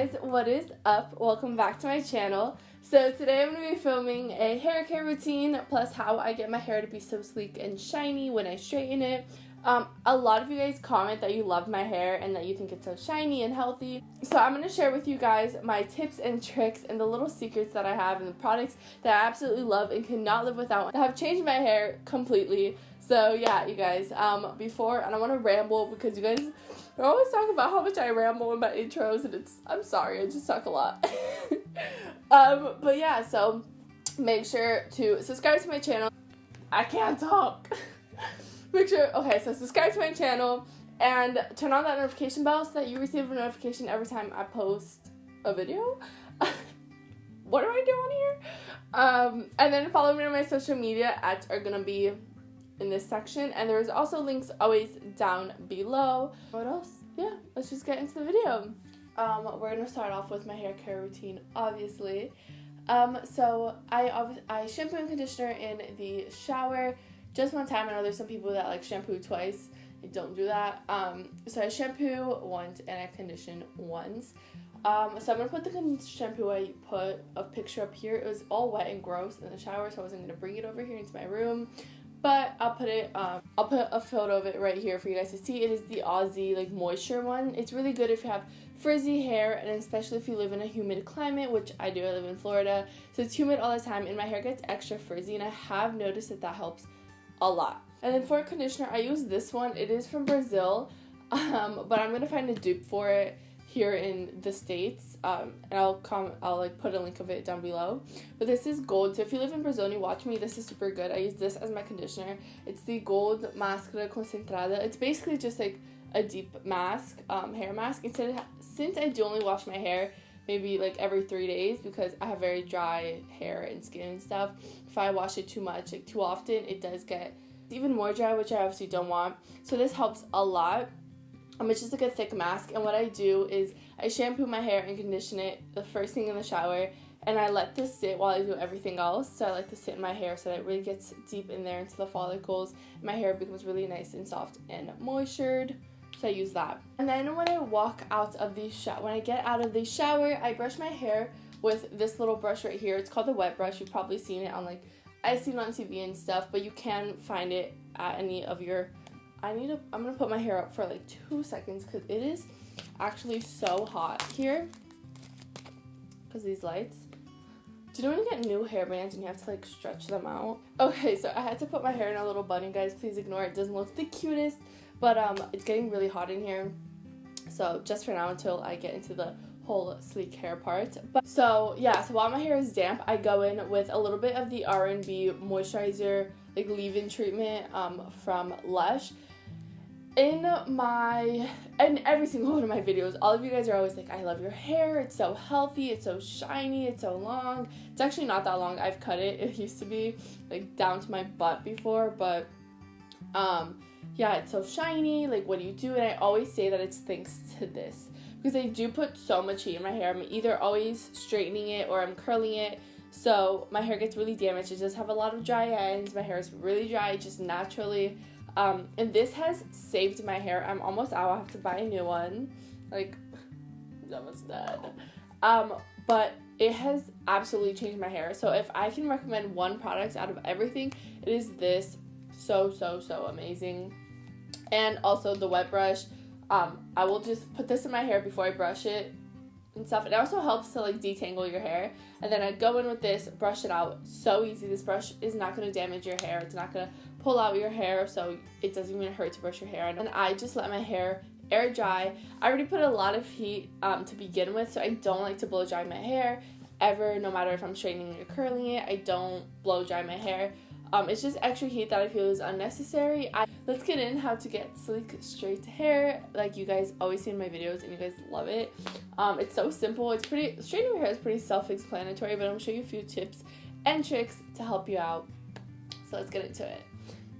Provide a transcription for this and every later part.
guys, what is up? Welcome back to my channel. So today I'm going to be filming a hair care routine plus how I get my hair to be so sleek and shiny when I straighten it. A lot of you guys comment that you love my hair and that you think it's so shiny and healthy. So I'm going to share with you guys my tips and tricks and the little secrets that I have and the products that I absolutely love and cannot live without that have changed my hair completely. So yeah, you guys, I don't want to ramble because you guys are always talking about how much I ramble in my intros, and I'm sorry, I just talk a lot. But yeah, so make sure to subscribe to my channel. I can't talk. So subscribe to my channel and turn on that notification bell so that you receive a notification every time I post a video. What am I doing here? And then follow me on my social media are gonna be in this section, and there's also links always down below. What else? Yeah, let's just get into the video. We're gonna start off with my hair care routine, obviously. So I shampoo and conditioner in the shower just one time. I know there's some people that like shampoo twice. I don't do that. So I shampoo once and I condition once. So I'm gonna put the shampoo, I put a picture up here. It was all wet and gross in the shower, so I wasn't gonna bring it over here into my room. But I'll put a photo of it right here for you guys to see. It is the Aussie like moisture one. It's really good if you have frizzy hair, and especially if you live in a humid climate, which I do. I live in Florida, so it's humid all the time, and my hair gets extra frizzy, and I have noticed that helps a lot. And then for a conditioner, I use this one. It is from Brazil, but I'm gonna find a dupe for it here in the States, and I'll put a link of it down below. But this is gold, so if you live in Brazil and you watch me, this is super good. I use this as my conditioner. It's the Gold Máscara Concentrada. It's basically just like a deep mask, hair mask. Since I do only wash my hair maybe like every 3 days because I have very dry hair and skin and stuff, if I wash it too much, like too often, it does get even more dry, which I obviously don't want. So this helps a lot. It's just like a thick mask, and what I do is I shampoo my hair and condition it the first thing in the shower, and I let this sit while I do everything else. So I like to sit in my hair so that it really gets deep in there into the follicles. My hair becomes really nice and soft and moistured. So I use that. And then when I walk out of the shower, when I get out of the shower, I brush my hair with this little brush right here. It's called the wet brush. You've probably seen it on I've seen it on TV and stuff, but you can find it at any of your. I'm gonna put my hair up for 2 seconds because it is actually so hot here because these lights. Do you know when you get new hairbands and you have to stretch them out? Okay, so I had to put my hair in a little bun, you guys. Please ignore it. It doesn't look the cutest, but it's getting really hot in here. So just for now until I get into the whole sleek hair part. So while my hair is damp, I go in with a little bit of the R&B moisturizer, leave-in treatment from Lush. In every single one of my videos, all of you guys are always like, I love your hair, it's so healthy, it's so shiny, it's so long. It's actually not that long. I've cut it. It used to be down to my butt before, but yeah, it's so shiny. What do you do? And I always say that it's thanks to this, because I do put so much heat in my hair. I'm either always straightening it or I'm curling it, so my hair gets really damaged. It does have a lot of dry ends. My hair is really dry just naturally. And this has saved my hair. I'm almost out. I'll have to buy a new one. It's almost done. But it has absolutely changed my hair. So if I can recommend one product out of everything, it is this. So amazing. And also the wet brush. I will just put this in my hair before I brush it and stuff. It also helps to detangle your hair. And then I go in with this, brush it out. So easy. This brush is not going to damage your hair. It's not going to pull out your hair, so it doesn't even hurt to brush your hair. And I just let my hair air dry. I already put a lot of heat to begin with, so I don't like to blow dry my hair ever, no matter if I'm straightening or curling it. I don't blow dry my hair. It's just extra heat that I feel is unnecessary. Let's get in how to get sleek, straight hair, like you guys always see in my videos, and you guys love it. It's so simple. Straightening your hair is pretty self-explanatory, but I'm gonna show you a few tips and tricks to help you out. So let's get into it.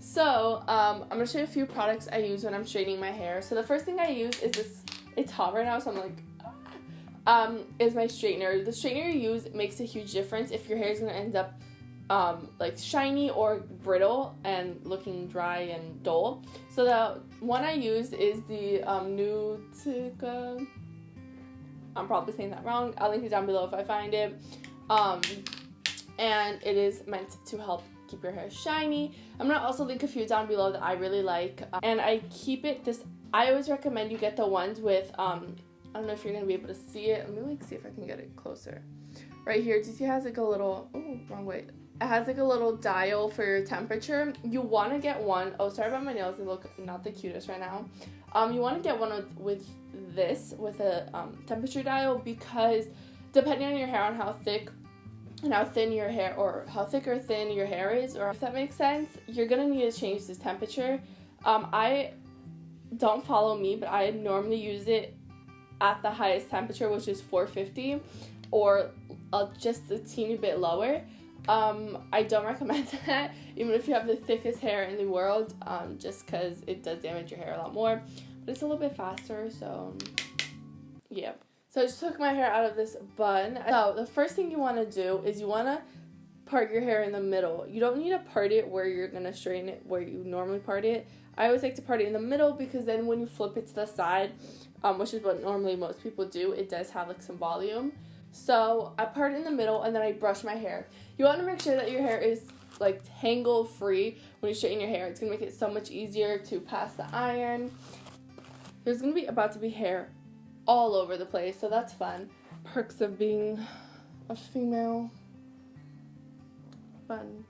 So I'm gonna show you a few products I use when I'm straightening my hair. So the first thing I use is this. It's hot right now, so I'm is my straightener. The straightener you use makes a huge difference if your hair is gonna end up shiny or brittle and looking dry and dull. So the one I use is the Nutica I'm probably saying that wrong. I'll link it down below if I find it. And it is meant to help keep your hair shiny. I'm gonna also link a few down below that I really like. And I keep it this, I always recommend you get the ones with, I don't know if you're gonna be able to see it. Let me like see if I can get it closer. Right here, do you see it has like a little, oh, wrong way. It has like a little dial for your temperature. You wanna get one, oh, sorry about my nails, they look not the cutest right now. You wanna get one with this, with a temperature dial, because depending on your hair, on how thick and how thin your hair, or how thick or thin your hair is, or if that makes sense, you're gonna need to change this temperature. I don't follow me, but I normally use it at the highest temperature, which is 450, or just a teeny bit lower. I don't recommend that, even if you have the thickest hair in the world, just because it does damage your hair a lot more, but it's a little bit faster, so yeah. So I just took my hair out of this bun. So the first thing you want to do is you want to part your hair in the middle. You don't need to part it where you're going to straighten it where you normally part it. I always like to part it in the middle, because then when you flip it to the side, which is what normally most people do, it does have like some volume. So I part it in the middle, and then I brush my hair. You want to make sure that your hair is like tangle free when you straighten your hair. It's going to make it so much easier to pass the iron. There's going to be about to be hair all over the place, so that's fun. Perks of being a female. Fun.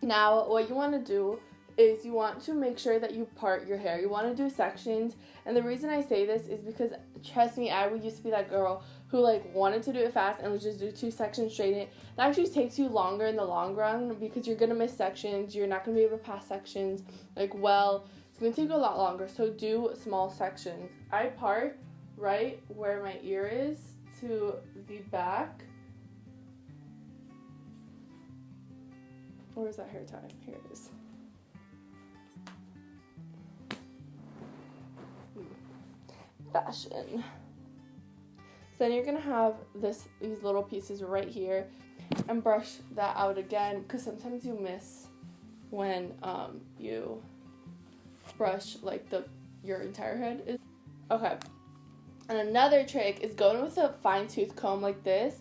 Now, what you want to do is you want to make sure that you part your hair. You want to do sections, and the reason I say this is because, trust me, I used to be that girl who like wanted to do it fast and would just do 2 sections, straighten it. That actually takes you longer in the long run, because you're gonna miss sections. You're not gonna be able to pass sections like well. It's gonna take you a lot longer. So do small sections. I part right where my ear is to the back. Where is that hair tie? Here it is. Fashion. So then you're gonna have these little pieces right here, and brush that out again, because sometimes you miss when you brush like your entire head is. Okay. And another trick is going with a fine tooth comb like this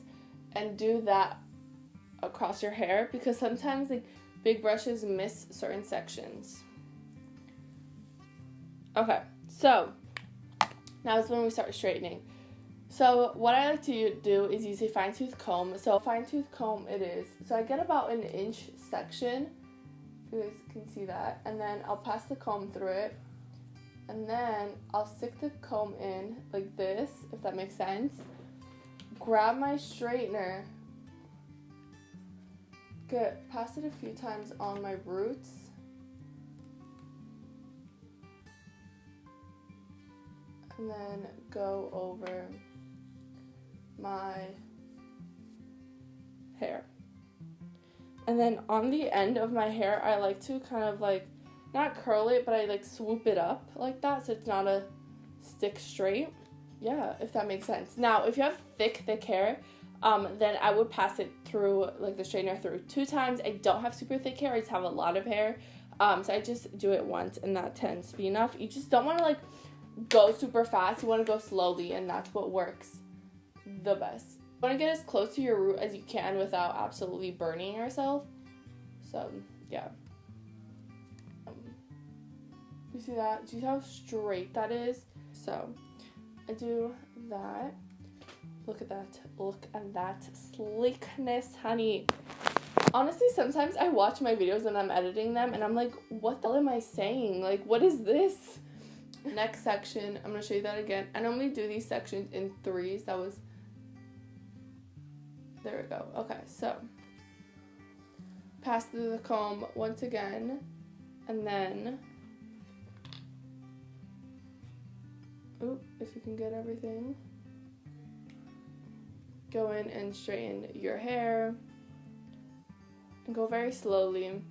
and do that across your hair, because sometimes like big brushes miss certain sections. Okay, so now is when we start straightening. So what I like to do is use a fine tooth comb. So fine tooth comb it is. So I get about an inch section, if you guys can see that, and then I'll pass the comb through it. And then I'll stick the comb in like this, if that makes sense. Grab my straightener. Pass it a few times on my roots. And then go over my hair. And then on the end of my hair, I like to kind of like, not curl it, but I like swoop it up like that, so it's not a stick straight. Yeah, if that makes sense. Now, if you have thick hair, then I would pass it through, like the straightener through 2 times. I don't have super thick hair, I just have a lot of hair. So I just do it once, and that tends to be enough. You just don't want to like go super fast. You want to go slowly, and that's what works the best. You want to get as close to your root as you can without absolutely burning yourself. So, yeah. You see that? Do you see how straight that is? So I do that. Look at that. Look at that sleekness, honey. Honestly, sometimes I watch my videos when I'm editing them, and I'm like, what the hell am I saying? Like, what is this? Next section, I'm going to show you that again. I normally do these sections in 3s. That was... There we go. Okay, so pass through the comb once again, and then... Oop, if you can get everything. Go in and straighten your hair. And go very slowly.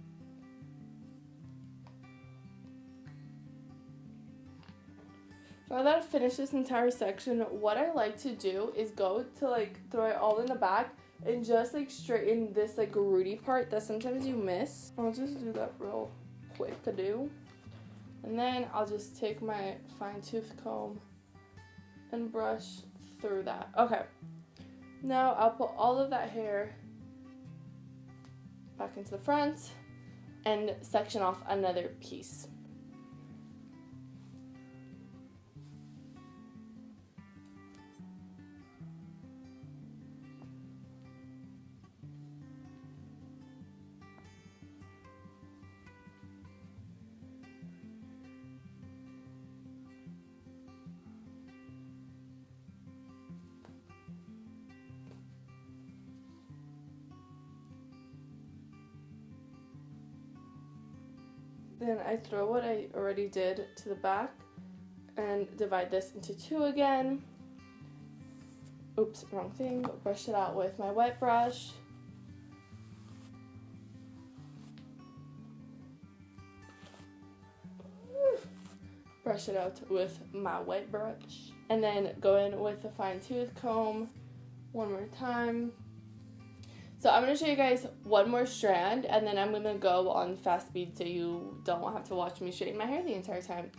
Now that I've finished this entire section, what I like to do is go to like throw it all in the back and just like straighten this like rooty part that sometimes you miss. I'll just do that real quick to do. And then I'll just take my fine tooth comb and brush through that. Okay. Now I'll put all of that hair back into the front and section off another piece. Then I throw what I already did to the back and divide this into two again. Oops, wrong thing. Brush it out with my wet brush. Brush it out with my wet brush. And then go in with a fine tooth comb one more time. So I'm going to show you guys one more strand, and then I'm going to go on fast speed so you don't have to watch me straighten my hair the entire time.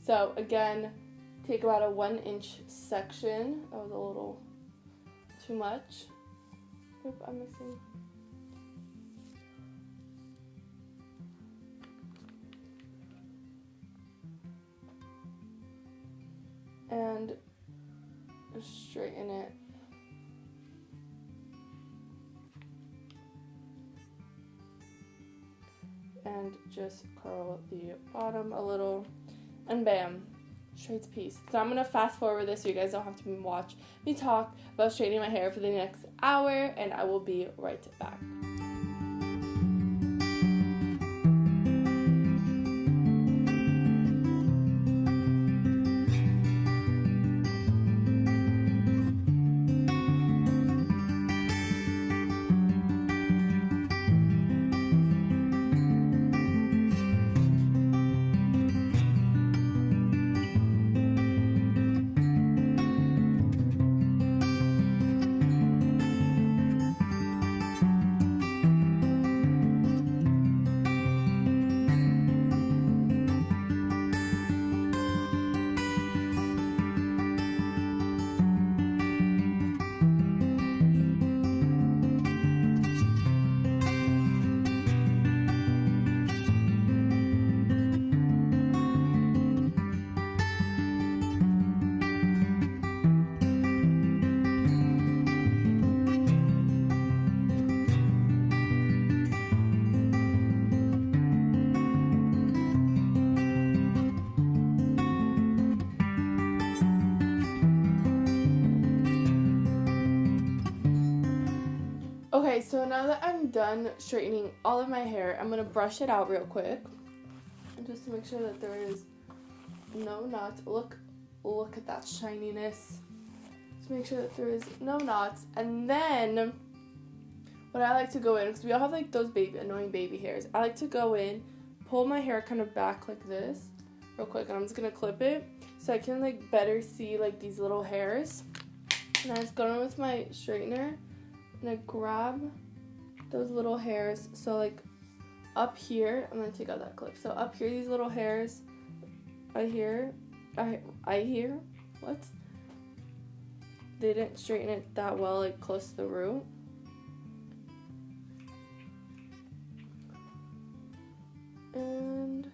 So again, take about a 1-inch section. That was a little too much. Oop, I'm missing. And straighten it. And just curl the bottom a little, and bam, straight to piece. So I'm gonna fast forward this so you guys don't have to watch me talk about straightening my hair for the next hour, and I will be right back. Okay, so now that I'm done straightening all of my hair, I'm going to brush it out real quick. Just to make sure that there is no knots. Look at that shininess. Just make sure that there is no knots. And then, what I like to go in, because we all have like those annoying baby hairs. I like to go in, pull my hair kind of back like this, real quick. And I'm just going to clip it so I can like better see like these little hairs. And I just go in with my straightener. And I grab those little hairs, so like up here, I'm gonna take out that clip. So up here, these little hairs, I hear, what? They didn't straighten it that well, like close to the root. And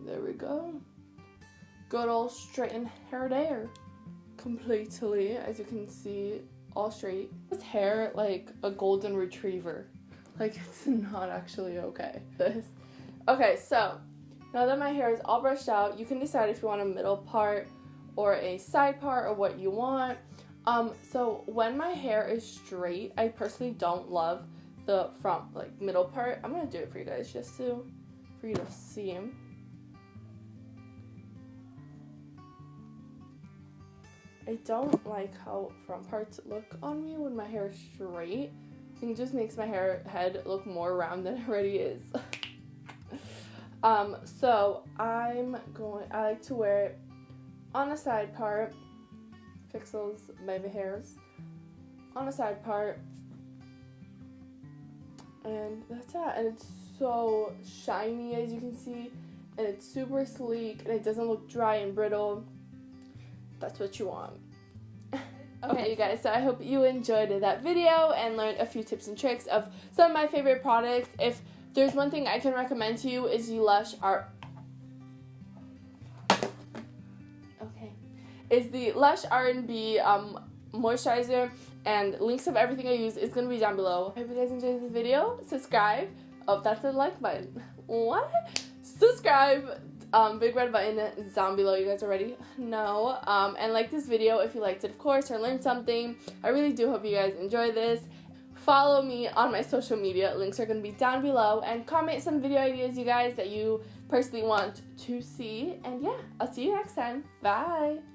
there we go. Good old straightened hair there. Completely, as you can see, all straight. This hair like a golden retriever. Like, it's not actually okay. Okay, so now that my hair is all brushed out, you can decide if you want a middle part or a side part or what you want. So when my hair is straight, I personally don't love the front, like middle part. I'm gonna do it for you guys just for you to see him. I don't like how front parts look on me when my hair is straight. I think it just makes my head look more round than it already is. So I like to wear it on a side part, fix those baby hairs on a side part, and that's that. And it's so shiny, as you can see. and it's super sleek and it doesn't look dry and brittle. That's what you want. Okay, you guys, so I hope you enjoyed that video and learned a few tips and tricks of some of my favorite products. If there's one thing I can recommend to you is the Lush R&B moisturizer, and links of everything I use is going to be down below. I hope you guys enjoyed this video. Subscribe. Oh, that's a like button. What? Subscribe. Big red button down below. You guys already know. And like this video if you liked it, of course, or learned something. I really do hope you guys enjoy this. Follow me on my social media. Links are going to be down below. And comment some video ideas, you guys, that you personally want to see. And yeah, I'll see you next time. Bye.